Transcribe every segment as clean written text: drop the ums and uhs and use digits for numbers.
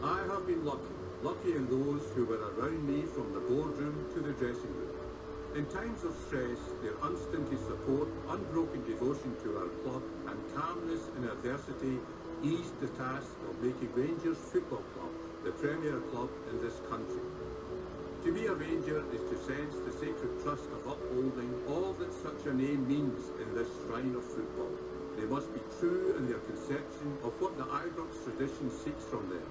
I have been lucky in those who were around me from the boardroom to the dressing room. In times of stress, their unstinted support, unbroken devotion to our club and calmness in adversity eased the task of making Rangers Football Club the premier club in this country. To be a Ranger is to sense the sacred trust of upholding all that such a name means in this shrine of football. They must be true in their conception of what the Ibrox tradition seeks from them.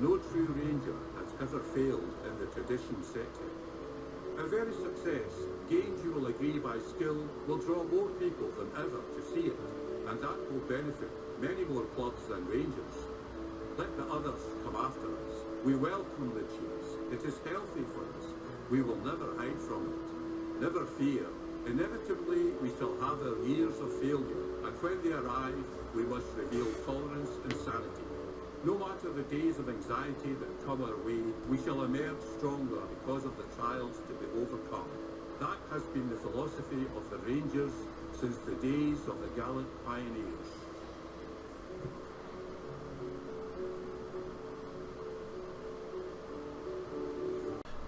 No true Ranger has ever failed in the tradition set him. Our very success, gained you will agree by skill, will draw more people than ever to see it, and that will benefit many more clubs than Rangers. Let the others come after us. We welcome the cheese. It is healthy for us. We will never hide from it. Never fear. Inevitably, we shall have our years of failure, and when they arrive, we must reveal tolerance and sanity. No matter the days of anxiety that come our way, we shall emerge stronger because of the trials to be overcome. That has been the philosophy of the Rangers since the days of the gallant pioneers.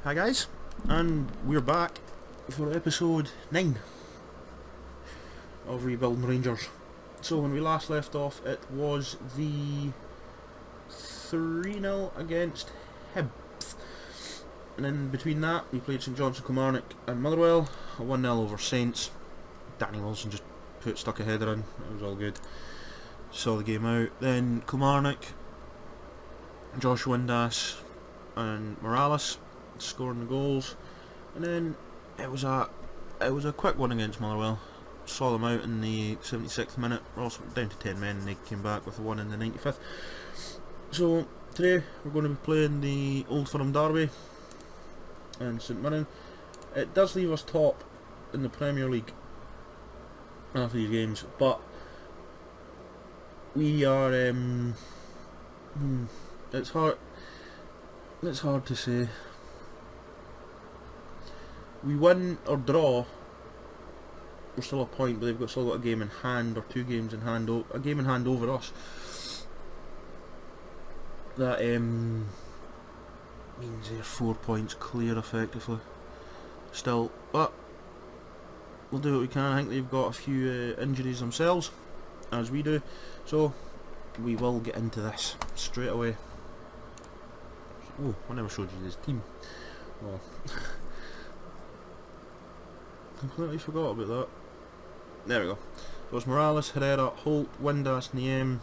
Hi guys, and we're back for episode 9 of Rebuildin Rangers. So when we last left off, it was the 3-0 against Hibs, and in between that we played St Johnstone, Kilmarnock and Motherwell. A 1-0 over Saints. Danny Wilson just stuck a header in, it was all good. Saw the game out. Then Kilmarnock, Josh Windass and Morales scoring the goals, and then it was a quick one against Motherwell. Saw them out in the 76th minute. We're also down to 10 men and they came back with a 1 in the 95th. So today we're going to be playing the Old Firm Derby and St Mirren. It does leave us top in the Premier League after these games, but we are it's hard to say. We win or draw, we're still a point, but they've still got a game in hand, or 2 games in hand, a game in hand over us. That means they're 4 points clear effectively. Still, but we'll do what we can. I think they've got a few injuries themselves, as we do, so we will get into this straight away. Oh, I never showed you this team. Oh. Completely forgot about that. There we go. So it's Morales, Herrera, Holt, Windass, Niem,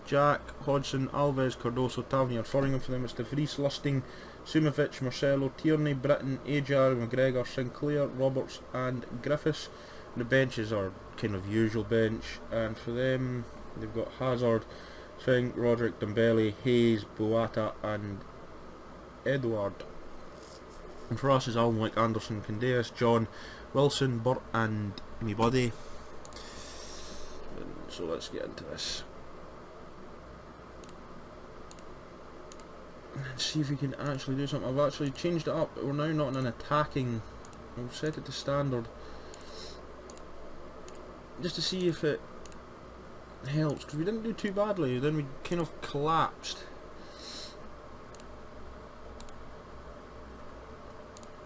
Jack, Hodgson, Alves, Cardoso, Tavernier. Following for them it's De Vries, Lusting, Sumovic, Marcelo, Tierney, Britton, Ajar, McGregor, Sinclair, Roberts and Griffiths. And the benches are kind of usual bench, and for them they've got Hazard, Swing, Roderick, Dembele, Hayes, Boata and Edward. And for us is Alnwick, Anderson, Candeas, John, Wilson, Burt and me buddy. So let's get into this and see if we can actually do something. I've actually changed it up. We're now not in an attacking. I'll set it to standard just to see if it helps, because we didn't do too badly, then we kind of collapsed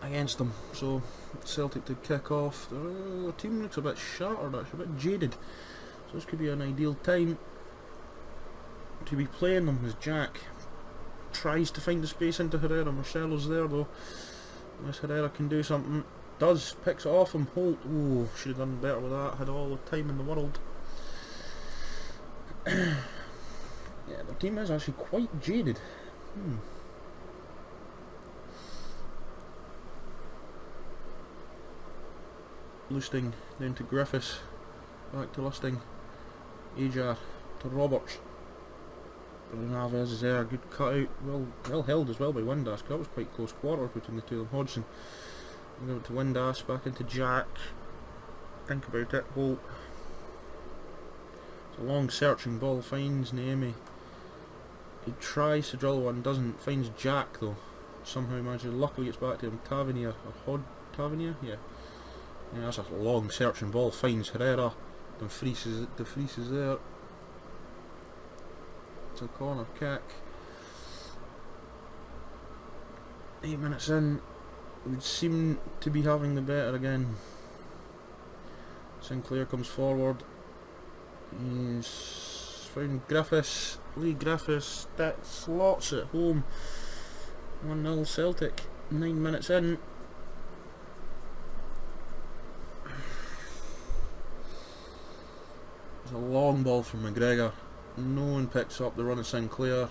against them. So Celtic to kick off. The team looks a bit shattered, actually, a bit jaded, so this could be an ideal time to be playing them as Jack tries to find the space into Herrera. Marcelo's there though, unless Herrera can do something. Does, picks it off from Holt. Oh, should have done better with that, had all the time in the world. Yeah, the team is actually quite jaded. Lusting down to Griffiths, back to Lusting, Ajar to Roberts. Alves is there, good cut out, well held as well by Windass. That was quite close quarters between the two of them. Hodgson, and over to Windass, back into Jack. Think about it, Holt. It's a long searching ball, finds Naemi. He tries to drill one, doesn't, finds Jack though. Somehow manages, luckily gets back to him. Tavernier, Tavernier? Yeah, that's a long searching ball, finds Herrera. De Vries is there. It's a corner kick. 8 minutes in, we seem to be having the better again. Sinclair comes forward. He's found Griffiths. Lee Griffiths, that slots at home. 1-0 Celtic. 9 minutes in. It's a long ball from McGregor. No one picks up the run of Sinclair.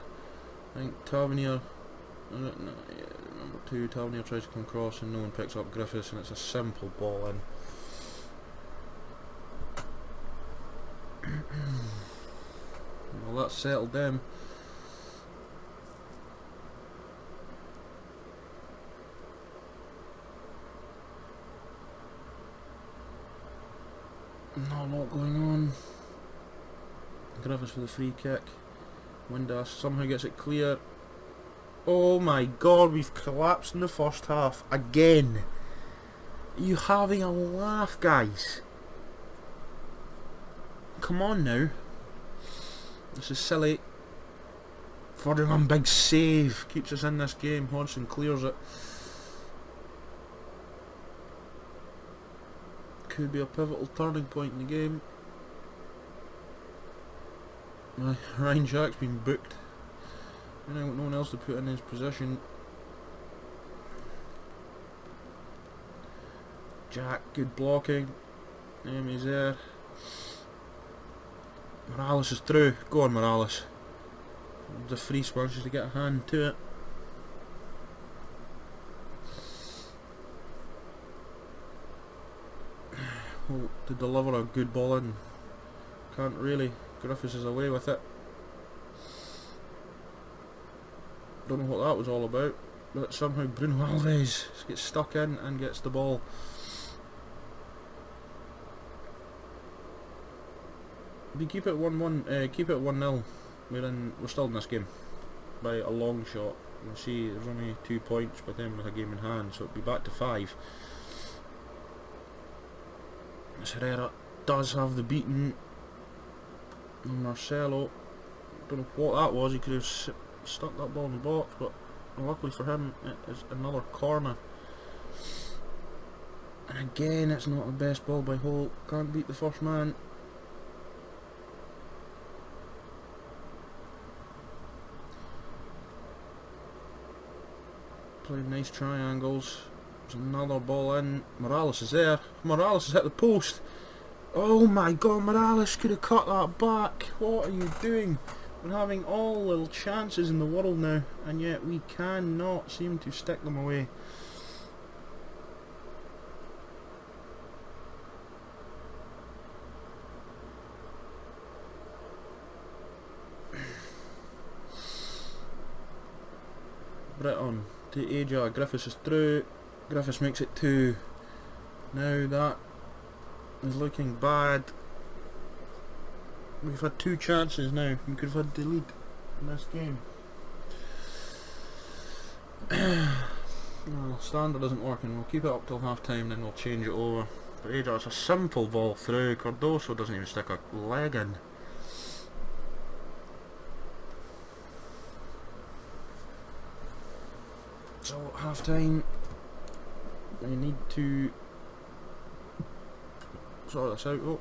I think Tavernier, number 2, Tavernier tries to come across and no one picks up Griffiths, and it's a simple ball in. Well, that's settled them. Not a lot going on. Griffiths for the free kick. Windass somehow gets it clear. Oh my god, we've collapsed in the first half again. Are you having a laugh, guys? Come on now. This is silly. Ferdinand, big save. Keeps us in this game. Hodgson clears it. Could be a pivotal turning point in the game. Ryan Jack's been booked. I don't know one else to put in his position. Jack, good blocking. He's there. Morales is through. Go on, Morales. The free manages to get a hand to it. Well, to deliver a good ball in. Can't really. Griffiths is away with it. Don't know what that was all about, but somehow Bruno Alves gets stuck in and gets the ball. We keep it 1-1. Keep it 1-0. We're still in this game by a long shot. You can see there's only 2 points with them with a game in hand, so it'll be back to 5. Herrera does have the beating. Marcelo, don't know what that was. He could have stuck that ball in the box, but luckily for him, it is another corner. And again, it's not the best ball by Holt. Can't beat the first man. Playing nice triangles. There's another ball in. Morales is there. Morales has hit the post. Oh my god, Morales could have cut that back. What are you doing? We're having all little chances in the world now, and yet we cannot seem to stick them away. Britton to Aja. Griffiths is through. Griffiths makes it 2. Now that is looking bad. We've had 2 chances now. We could have had the lead in this game. Well, standard isn't working. We'll keep it up till half time, then we'll change it over. But Aja, it's a simple ball through. Cardoso doesn't even stick a leg in. So half time, we need to sort this out. Oh,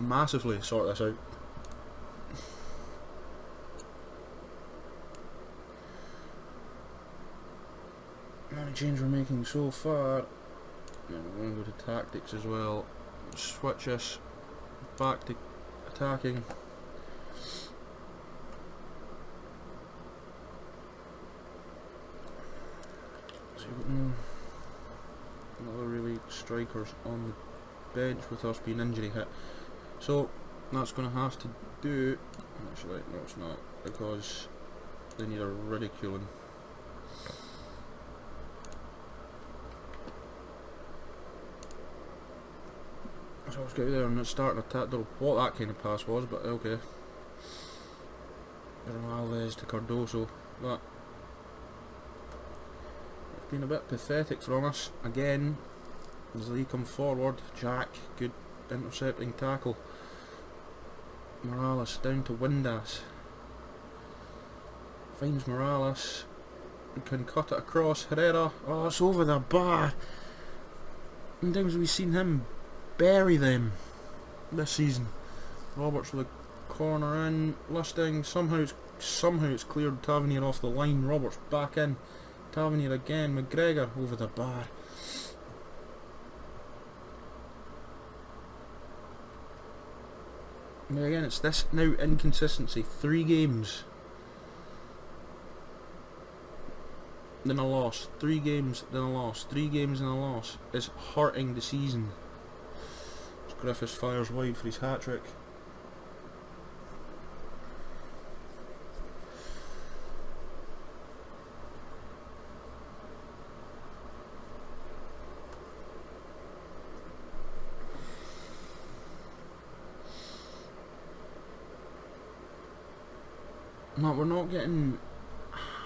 massively sort this out. The only change we're making so far, and we're going to go to tactics as well. Switch us back to attacking. Not really strikers on the bench with us being injury hit, so that's going to have to do. Actually, no, it's not, because they need a ridiculing. So let's get there and let's start an attack. Don't know what that kind of pass was, but okay. Alves to Cardoso. That been a bit pathetic from us again. As Lee come forward, Jack, good intercepting tackle. Morales down to Windass. Finds Morales. Can cut it across. Herrera. Oh, it's over the bar. How many times have we seen him bury them this season? Roberts with a corner in. Lusting. Somehow it's cleared Tavernier off the line. Roberts back in. Tavernier again. McGregor over the bar. But again, it's this now inconsistency. 3 games. Then a loss. 3 games, then a loss. 3 games and a loss. It's hurting the season. Griffiths fires wide for his hat-trick. No, we're not getting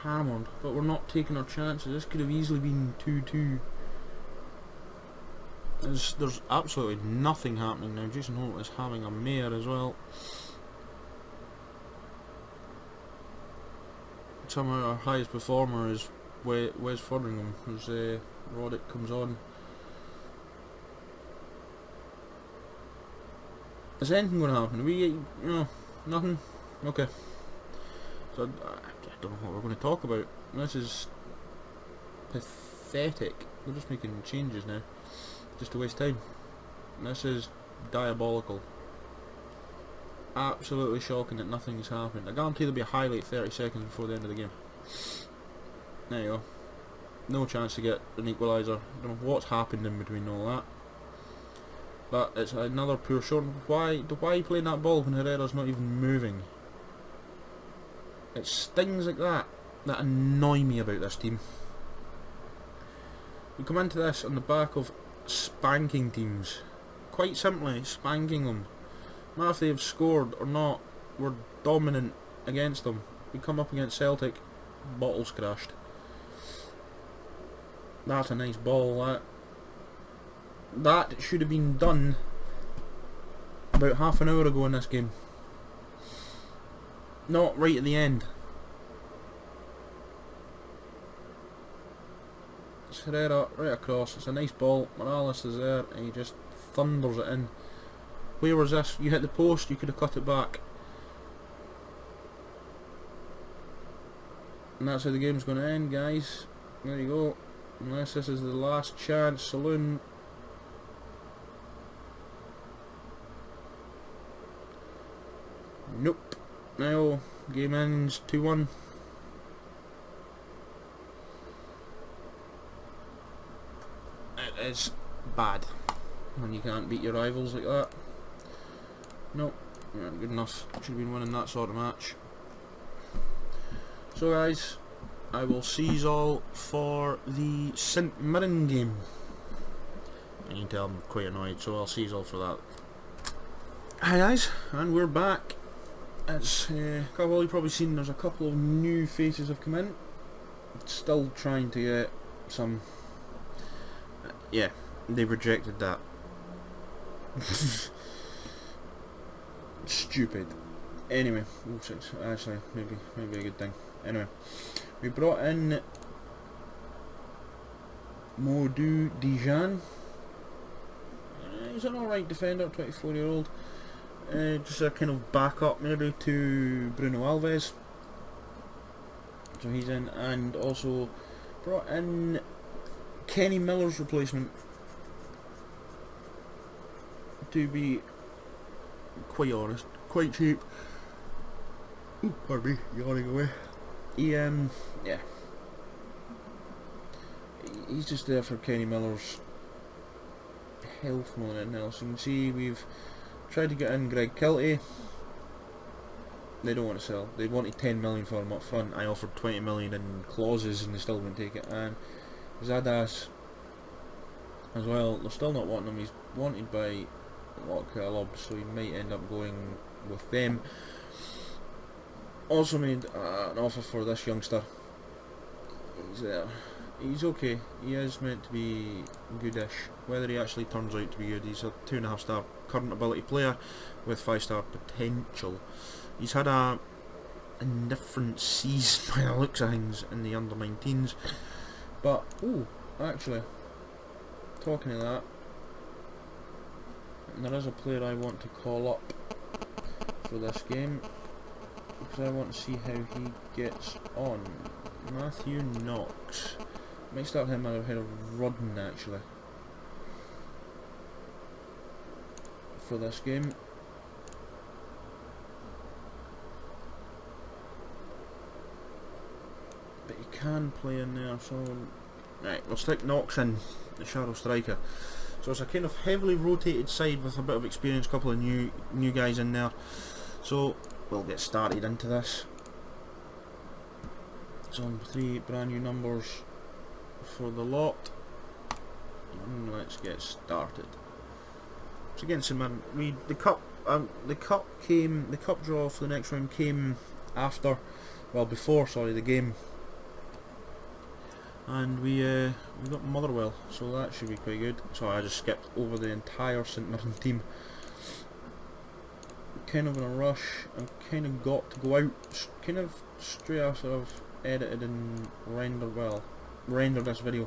hammered, but we're not taking our chances. This could have easily been 2-2. There's absolutely nothing happening now. Jason Holt is having a mare as well. Somehow our highest performer is Wes Fodringham as Roddick comes on. Is anything going to happen? Are we, nothing? Okay. So I don't know what we're going to talk about. This is pathetic. We're just making changes now, just to waste time. This is diabolical. Absolutely shocking that nothing's happened. I guarantee there'll be a highlight 30 seconds before the end of the game. There you go. No chance to get an equaliser. I don't know what's happened in between all that. But it's another poor shot. Why playing that ball when Herrera's not even moving? It's things like that annoy me about this team. We come into this on the back of spanking teams. Quite simply, spanking them. No matter if they have scored or not, we're dominant against them. We come up against Celtic, bottles crashed. That's a nice ball, that should have been done about half an hour ago in this game. Not right at the end. It's Herrera right across. It's a nice ball. Morales is there and he just thunders it in. Where was this? You hit the post, you could have cut it back. And that's how the game's going to end, guys. There you go. Unless this is the last chance saloon. Nope. Now, game ends 2-1. It is bad when you can't beat your rivals like that. Nope, we aren't good enough. Should have been winning that sort of match. So guys, I will see you all for the St Mirren game. I can tell I'm quite annoyed, so I'll see you all for that. Hi guys, and we're back. It's well, you've probably seen there's a couple of new faces have come in. Still trying to get some. Yeah, they rejected that. Stupid. Anyway, actually, maybe a good thing. Anyway, we brought in Modou Dijan. He's an alright defender, 24-year-old. Just a kind of backup maybe to Bruno Alves. So he's in, and also brought in Kenny Miller's replacement. To be quite honest, quite cheap. Ooh, pardon me, yawning away. Yeah. He's just there for Kenny Miller's health more than anything else. You can see we've tried to get in Greg Kilty. They don't want to sell. They wanted 10 million for him up front. I offered 20 million in clauses and they still wouldn't take it. And Zadas as well, they're still not wanting him. He's wanted by a lot of clubs, so he might end up going with them. Also made an offer for this youngster. He's okay. He is meant to be goodish. Whether he actually turns out to be good, he's a 2.5 star current ability player with 5 star potential. He's had a in different seas by the looks of things in the under-19s. But, oh, actually, talking of that, there is a player I want to call up for this game, because I want to see how he gets on. Matthew Knox. Might start him ahead of Rudden, actually, for this game. But he can play in there, so... Right, we'll stick Knox in, the shadow striker. So it's a kind of heavily rotated side with a bit of experience, a couple of new guys in there. So we'll get started into this. So 3 brand new numbers for the lot, and let's get started. So again, St Mirren, the cup draw for the next round came before the game, and we got Motherwell, so that should be quite good. So I just skipped over the entire St Mirren team. Kind of in a rush. I've kind of got to go out kind of straight after I've edited and rendered this video.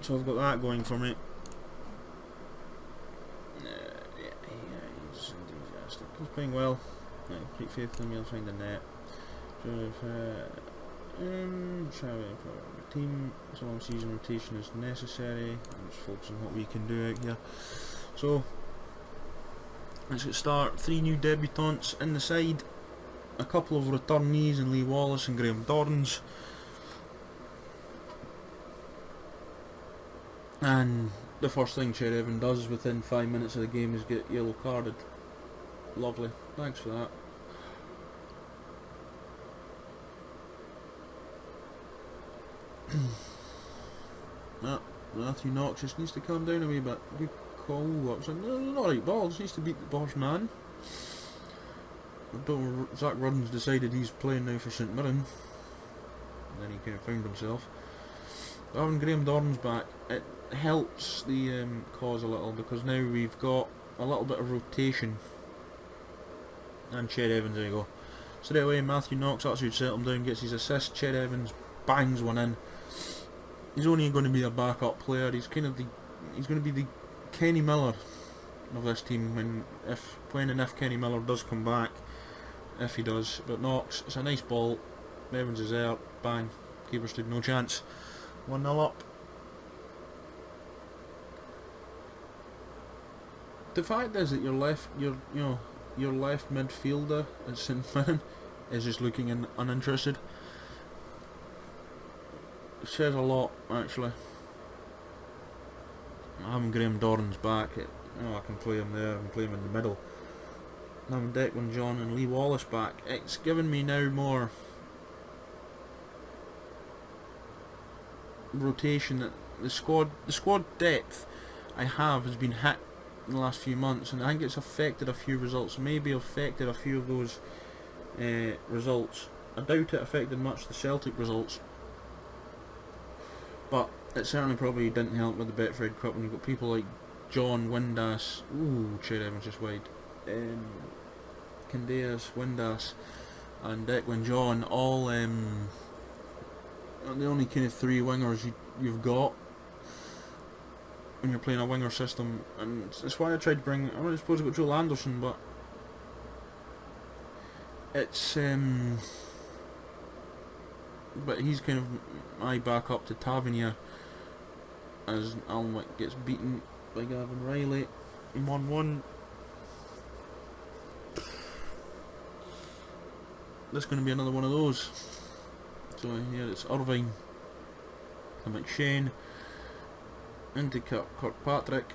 So I've got that going for me. Yeah, he's enthusiastic. He's playing well. Great faith in me, I'll find the net. Travelling for the team. So long season rotation is necessary. I'm just focusing on what we can do out here. So let's get started. 3 new debutants in the side. A couple of returnees in Lee Wallace and Graham Dorrans. And the first thing Cher Evan does within 5 minutes of the game is get yellow carded. Lovely. Thanks for that. Matthew Knox just needs to calm down a wee bit. Good call. No, not right ball. Just needs to beat the boss man. Zach Rudden's decided he's playing now for St Mirren. And then he kind of found himself. Having Graham Dorrans back, it helps the cause a little, because now we've got a little bit of rotation. And Cher Evans, there you go. Straight away, Matthew Knox, that's who'd settle him down, gets his assist. Cher Evans bangs one in. He's only going to be a backup player. He's going to be the Kenny Miller of this team when and if Kenny Miller does come back. If he does. But Knox, it's a nice ball. Evans is there, bang. Keeper stood no chance. 1-0 up. The fact is that your left midfielder at St Mirren is just looking uninterested. It says a lot, actually. Having Graham Dorrans back, I can play him there, I can play him in the middle. Having Declan John and Lee Wallace back, it's given me now more rotation. That the squad depth I have has been hit in the last few months, and I think it's affected a few results. Maybe affected a few of those results. I doubt it affected much the Celtic results, but it certainly probably didn't help with the Betfred Cup when you've got people like John Windass, Cher Evans just wide, Candeas, Windass and Declan John, all the only kind of 3 wingers you've got when you're playing a winger system. And that's why I tried to bring, I was supposed to go Joel Anderson, but it's but he's kind of my backup to Tavernier as Alnwick gets beaten by Gavin Riley in 1-1. This is going to be another one of those. So here it's Irvine to McShane into Kirkpatrick.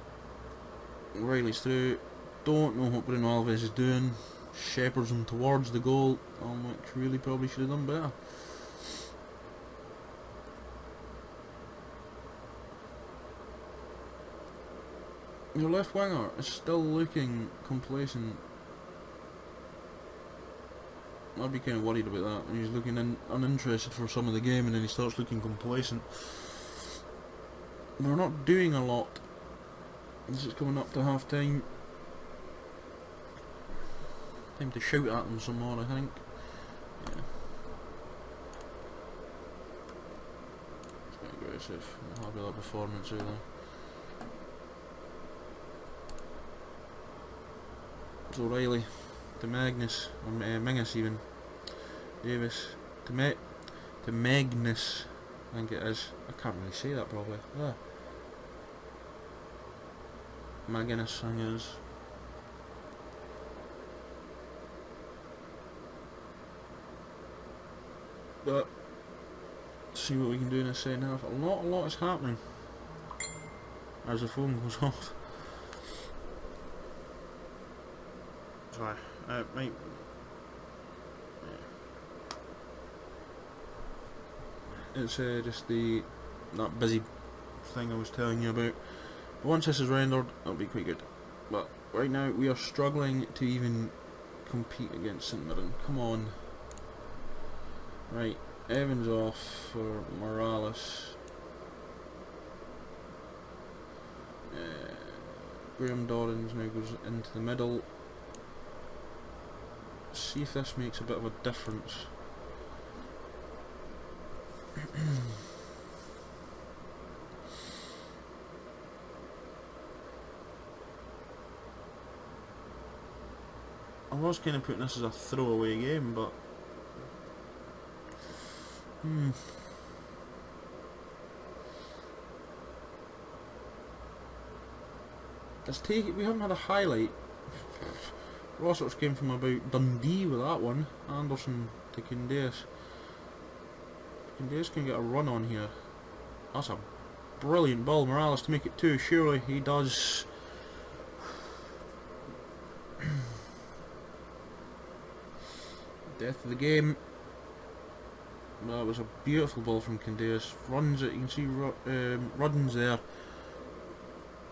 Riley's through. Don't know what Bruno Alves is doing. Shepherds him towards the goal. Alnwick really probably should have done better. Your left winger is still looking complacent. I'd be kind of worried about that. He's looking uninterested for some of the game, and then he starts looking complacent. We're not doing a lot. This is coming up to half time. Time to shout at them some more, I think. Yeah. It's quite aggressive. I'm happy with that performance either. So Riley, to Magnus, or Mingus even, Davis, to Magnus, I think it is. I can't really say that properly. Magnus, I think it is. But see what we can do in this second half. A lot is happening as the phone goes off. Sorry, might. It's just that busy thing I was telling you about. But once this is rendered, it'll be quite good. But right now we are struggling to even compete against St Mirren. Come on. Right, Evans off for Morales. Graham Dorrans now goes into the middle. See if this makes a bit of a difference. I was kind of putting this as a throwaway game, but we haven't had a highlight. Rossiter's came from about Dundee with that one. Anderson to Candace. Candace can get a run on here. That's a brilliant ball. Morales to make it 2. Surely he does. Death of the game. That was a beautiful ball from Candace. Runs it, you can see Rudden's there.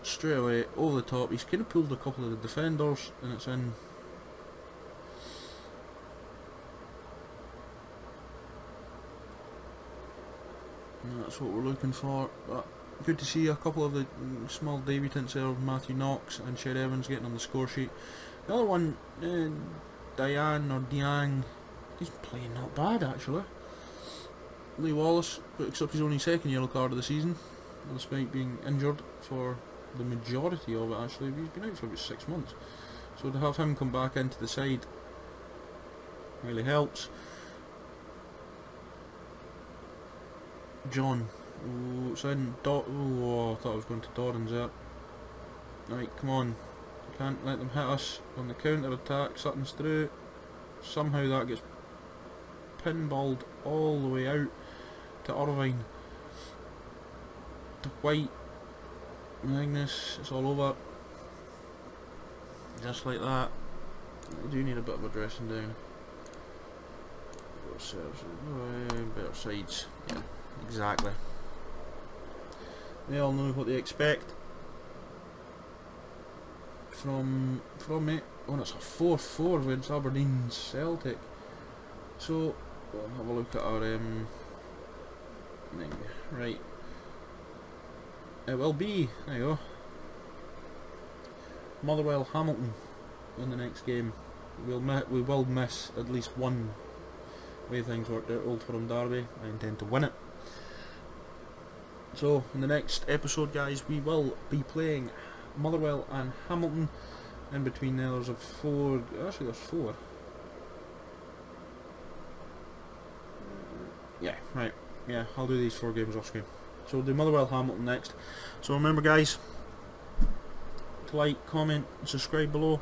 Straight away, over the top. He's kind of pulled a couple of the defenders and it's in. And that's what we're looking for. But good to see a couple of the small debutants there, Matthew Knox and Shed Evans getting on the score sheet. The other one, Diane or Diang, he's playing not bad actually. Lee Wallace picks up his only second yellow card of the season, despite being injured for the majority of it actually. He's been out for about 6 months. So to have him come back into the side really helps. John. Oh, it's in. Oh, I thought I was going to Dorrans there. Right, come on. Can't let them hit us on the counter attack. Sutton's through. Somehow that gets pinballed all the way out to Irvine. To White. Magnus. It's all over. Just like that. I do need a bit of a dressing down. Better sides. Yeah, exactly. They all know what they expect from it. Oh, it's a 4-4 against Aberdeen Celtic. So we'll have a look at our thing. Right. It will be, there you go, Motherwell Hamilton in the next game. We will miss at least one. The way things worked out, Old Firm Derby. I intend to win it. So in the next episode, guys, we will be playing Motherwell and Hamilton. In between there, there's actually there's 4. Yeah, right. Yeah, I'll do these 4 games off screen. So we'll do Motherwell Hamilton next. So remember, guys, to like, comment, and subscribe below.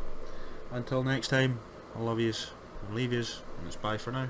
Until next time, I love yous and leave yous, and it's bye for now.